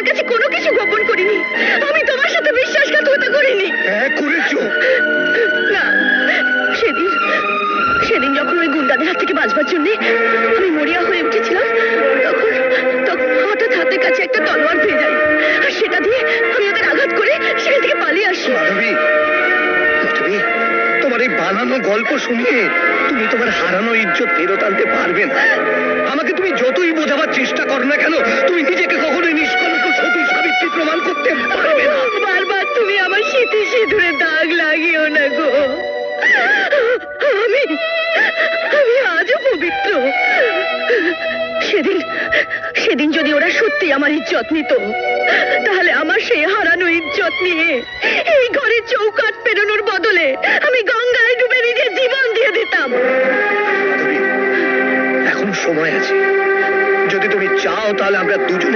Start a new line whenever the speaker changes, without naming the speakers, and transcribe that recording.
তোমার কাছে কোনো কিছু গোপন করিনি। আমি তোমার সাথে বিশ্বাসঘাতকতা করিনি।
হ্যাঁ করেছো।
না, সেদিন সেদিন যখন ওই গুন্ডাদের হাত থেকে বাঁচবার জন্য আমি মরিয়া হয়ে উঠেছিলাম, তখন তখন হঠাৎ হাতের কাছে একটা তলোয়ার পেয়ে যাই, আর সেটা দিয়ে আমি ওদের আঘাত করে সেখান থেকে পালিয়ে আসি।
মাধবী, মাধবী, তোমার এই বানানো গল্প শুনিয়ে তুমি তোমার হারানো ইজ্জত ফেরত আনতে পারবে না। আমাকে তুমি যতই বোঝাবার চেষ্টা করো না কেন, তুমি নিজেকে কখনোই নিষ্কলঙ্ক সতী সাবিত্রী প্রমাণ করতে পারবে না।
বারবার তুমি আমার শীতে সিঁদুরে দাগ লাগিও না গো। আমি আমি আজও পবিত্র। সেদিন সেদিন যদি ওরা সত্যি আমার ইজ্জত নিত, তাহলে আমার সেই হারানো ইজ্জত নিয়ে এই ঘরে চৌকাঠ পেরোনোর বদলে আমি গঙ্গায় ডুবে নিজের জীবন দিয়ে দিতাম।
মাধবী, এখন সময় আছে। যদি তুমি চাও তাহলে আমরা দুজনে